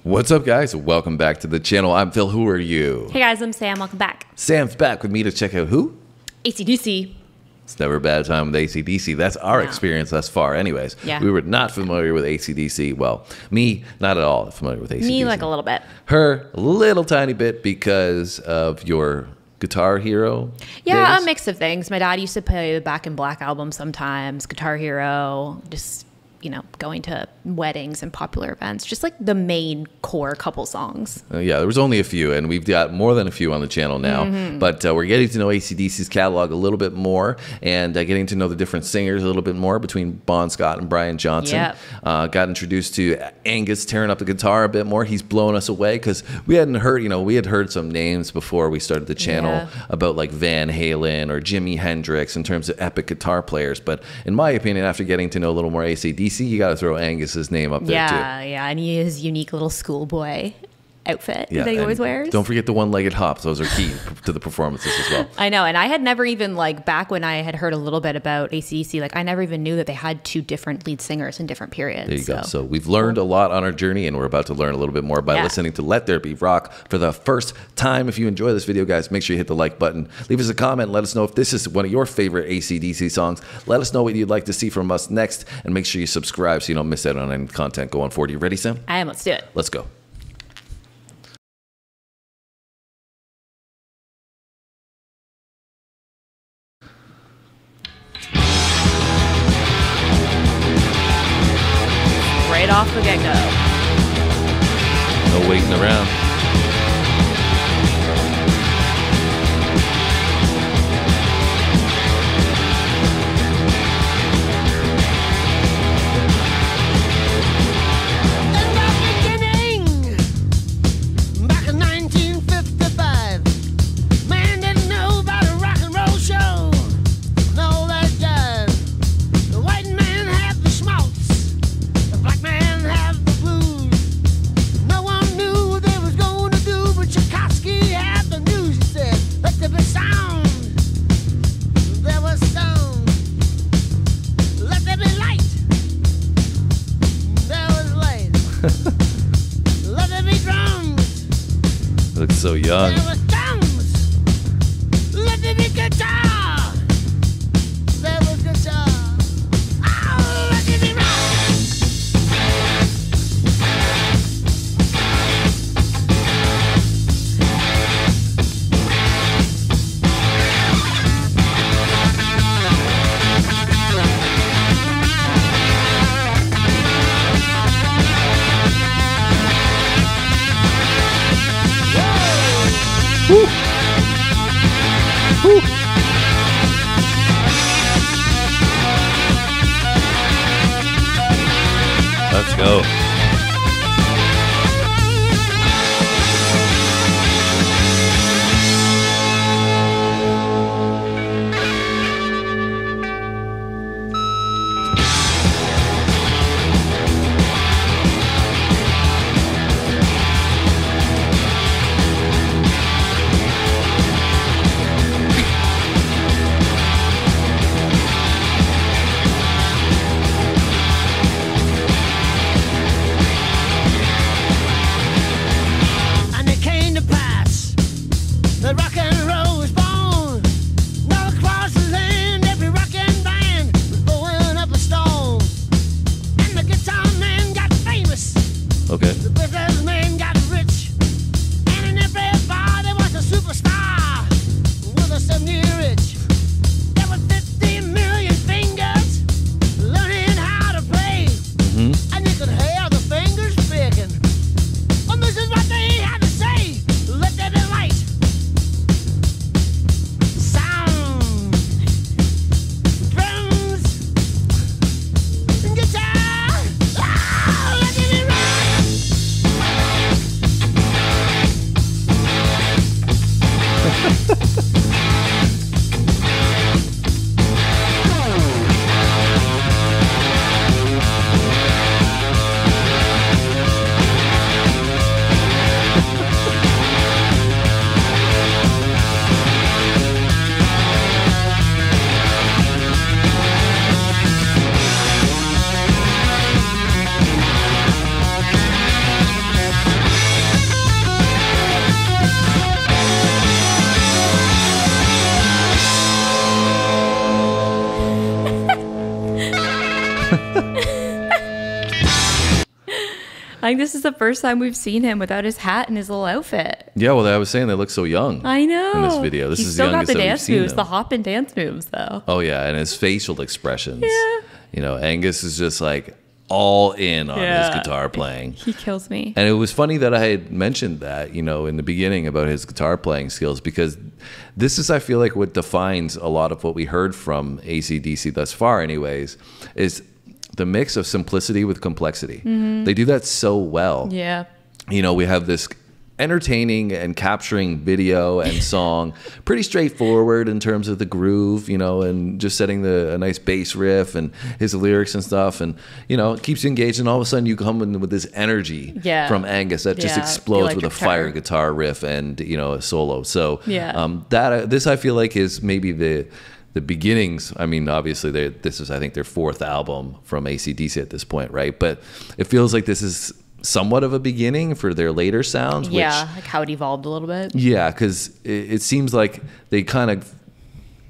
What's up, guys? Welcome back to the channel. I'm Phil. Who are you? Hey guys, I'm Sam. Welcome back. Sam's back with me to check out who? AC/DC. It's never a bad time with AC/DC. That's our experience thus far anyways. Yeah. We were not familiar with AC/DC. Well, me, not at all familiar with AC/DC. Me, like a little bit. Her, a little tiny bit because of your Guitar Hero Yeah, days? a mix of things. My dad used to play the Back in Black album sometimes, Guitar Hero, just, you know, going to weddings and popular events. Just like the main core couple songs. Yeah, there was only a few, and we've got more than a few on the channel now. But we're getting to know AC/DC's catalog a little bit more, and getting to know the different singers a little bit more between Bon Scott and Brian Johnson. Yep. Got introduced to Angus tearing up the guitar a bit more. He's blown us away because we hadn't heard, we had heard some names before we started the channel about like Van Halen or Jimi Hendrix in terms of epic guitar players. But in my opinion, after getting to know a little more AC/DC, you got to throw Angus's name up there too. Yeah, and his unique little schoolboy outfit that he always wears. Don't forget the one-legged hops. Those are key to the performances as well. I know, and I had never even, like, back when I had heard a little bit about AC/DC, like, I never even knew that they had two different lead singers in different periods. There you go. So we've learned a lot on our journey, and we're about to learn a little bit more by listening to Let There Be Rock for the first time. If you enjoy this video, guys, make sure you hit the like button. Leave us a comment. Let us know if this is one of your favorite AC/DC songs. Let us know what you'd like to see from us next, and make sure you subscribe so you don't miss out on any content going forward. You ready, Sam? I am. Let's do it. Let's go. Right off the get-go. No waiting around. Looks so young. There was drums. Let there be guitar. There was guitar. Oh, let there be rock. Woo. Woo. Let's go. Rock and roll was born. All across the land, every rockin' band was blowing up a storm. And the guitar man got famous. Okay. The businessman got rich. And in every bar there was a superstar with a 70 rich. There were 50 million fingers learning how to play. And you could hear the fingers picking. And this is what they had to say. Let there be light. I think this is the first time we've seen him without his hat and his little outfit. Yeah, well, I was saying they look so young. I know. In this video. This He's is still the got youngest the that we've dance seen moves, him. the hop and dance moves, though. Oh, yeah, and his facial expressions. Yeah. You know, Angus is just like all in on his guitar playing. He kills me. And it was funny that I had mentioned that, you know, in the beginning about his guitar playing skills, because this is, I feel like, what defines a lot of what we heard from AC/DC thus far anyways, is the mix of simplicity with complexity. They do that so well. Yeah. You know, we have this entertaining and capturing video and song, pretty straightforward in terms of the groove, you know, and just setting a nice bass riff and his lyrics and stuff, and you know, it keeps you engaged, and all of a sudden you come in with this energy from Angus that just explodes with a fire guitar riff and, you know, a solo. So this I feel like is maybe the beginnings. I mean, obviously this is, I think, their 4th album from AC/DC at this point, right? But it feels like this is somewhat of a beginning for their later sounds. Yeah, like how it evolved a little bit. Yeah, because it seems like they kind of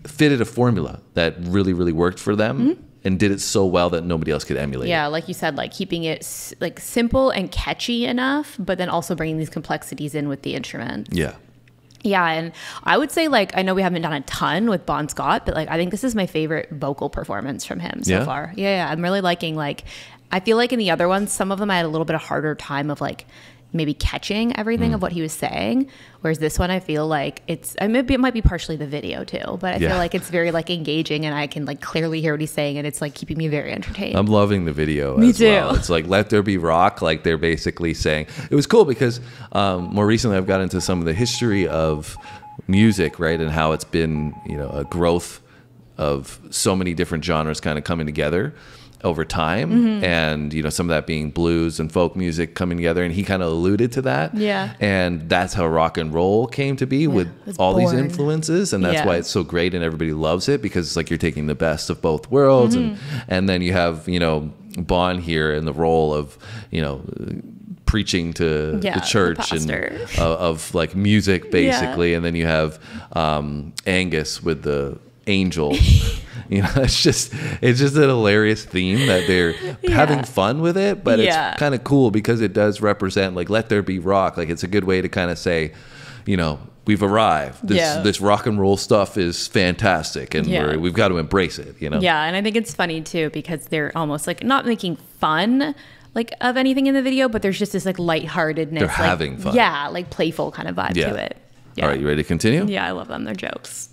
fitted a formula that really, really worked for them and did it so well that nobody else could emulate. Yeah, like you said, like keeping it like simple and catchy enough, but then also bringing these complexities in with the instruments. Yeah. Yeah, and I would say, like, I know we haven't done a ton with Bon Scott, but like I think this is my favorite vocal performance from him so far. Yeah, I'm really liking, like, I feel like in the other ones, some of them I had a little bit of harder time of like maybe catching everything of what he was saying, whereas this one I feel like maybe it might be partially the video too, but I feel like it's very like engaging, and I can like clearly hear what he's saying, and it's like keeping me very entertained. I'm loving the video Me as too. well. It's like Let There Be Rock, like they're basically saying. It was cool because more recently I've got into some of the history of music, right, and how it's been, you know, a growth of so many different genres kind of coming together over time, and you know, some of that being blues and folk music coming together, and he kind of alluded to that. Yeah. And that's how rock and roll came to be, with all these influences, and that's why it's so great and everybody loves it, because it's like you're taking the best of both worlds, and then you have, you know, Bon here in the role of, you know, preaching to the church and of like music basically, and then you have Angus with the angel. You know, it's just a hilarious theme that they're having fun with it, but it's kind of cool because it does represent, like, Let There Be Rock. Like, it's a good way to kind of say, you know, we've arrived. This rock and roll stuff is fantastic, and we've got to embrace it, you know? Yeah, and I think it's funny too because they're almost like not making fun like of anything in the video, but there's just this like lightheartedness. They're like, having fun. Yeah, like playful kind of vibe to it. All right, you ready to continue? Yeah, I love them. They're jokes.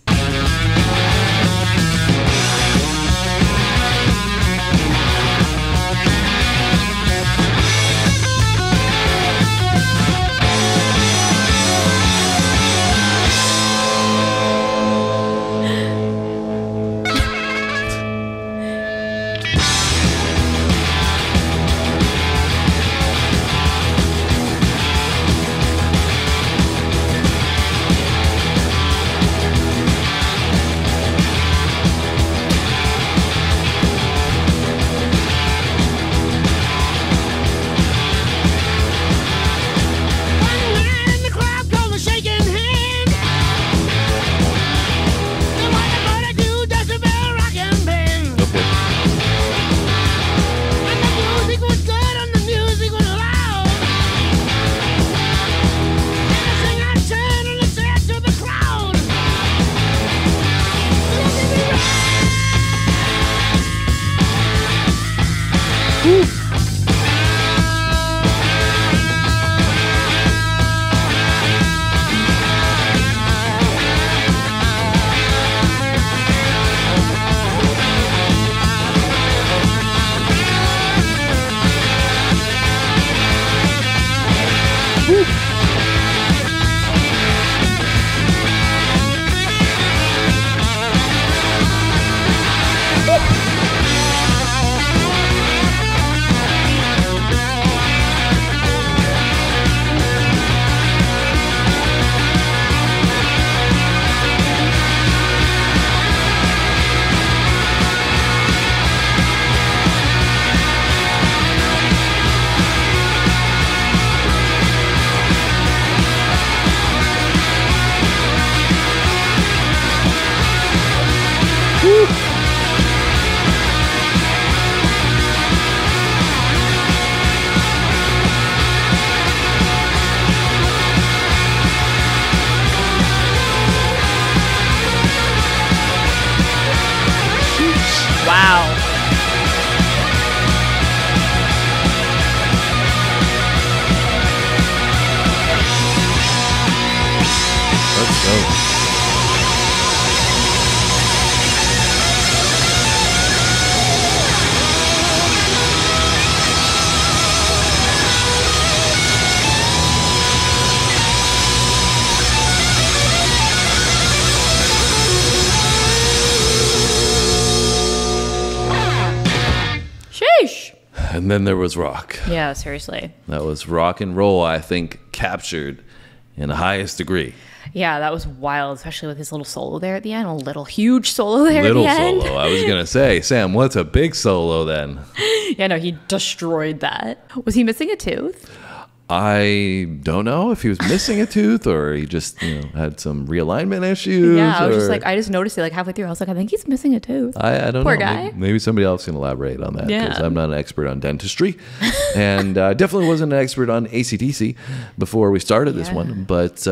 Oh. Sheesh. And then there was rock. Yeah, seriously. That was rock and roll, I think, captured in the highest degree. Yeah, that was wild, especially with his little solo there at the end. A little huge solo there Little at the end. solo. I was going to say, Sam, what's a big solo then? Yeah, no, he destroyed that. Was he missing a tooth? I don't know if he was missing a tooth or he just, had some realignment issues. Yeah, I was just like, I just noticed it like halfway through. I was like, I think he's missing a tooth. I don't Poor know. guy. Maybe somebody else can elaborate on that because Yeah. I'm not an expert on dentistry. And definitely wasn't an expert on AC/DC before we started this one. But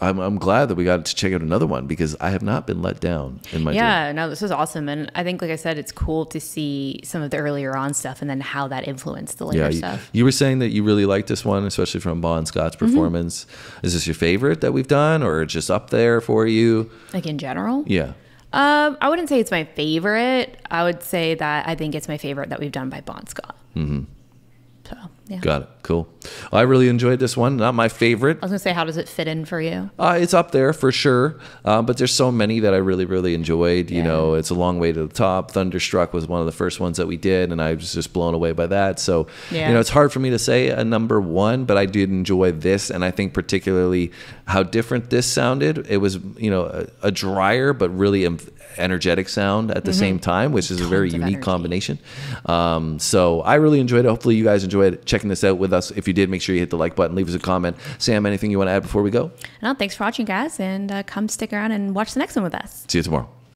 I'm glad that we got to check out another one because I have not been let down in my journey. Yeah, no, this was awesome. And I think, like I said, it's cool to see some of the earlier on stuff and then how that influenced the later stuff. You were saying that you really liked this one, especially from Bon Scott's performance. Is this your favorite that we've done or just up there for you? Like in general? Yeah. I wouldn't say it's my favorite. I would say that I think it's my favorite that we've done by Bon Scott. Mm-hmm. So, yeah. Got it. Cool. I really enjoyed this one. Not my favorite. I was going to say, how does it fit in for you? It's up there for sure. But there's so many that I really, really enjoyed. You Yeah. know, it's a long way to the top. Thunderstruck was one of the first ones that we did, and I was just blown away by that. So, Yeah. it's hard for me to say a number one, but I did enjoy this. And I think particularly how different this sounded. It was, a drier, but really energetic sound at the same time, which is a very Tons of unique energy. combination. So I really enjoyed it. Hopefully you guys enjoyed checking this out with us. If you did, make sure you hit the like button, leave us a comment. Sam, anything you want to add before we go? No, thanks for watching, guys. And come stick around and watch the next one with us. See you tomorrow.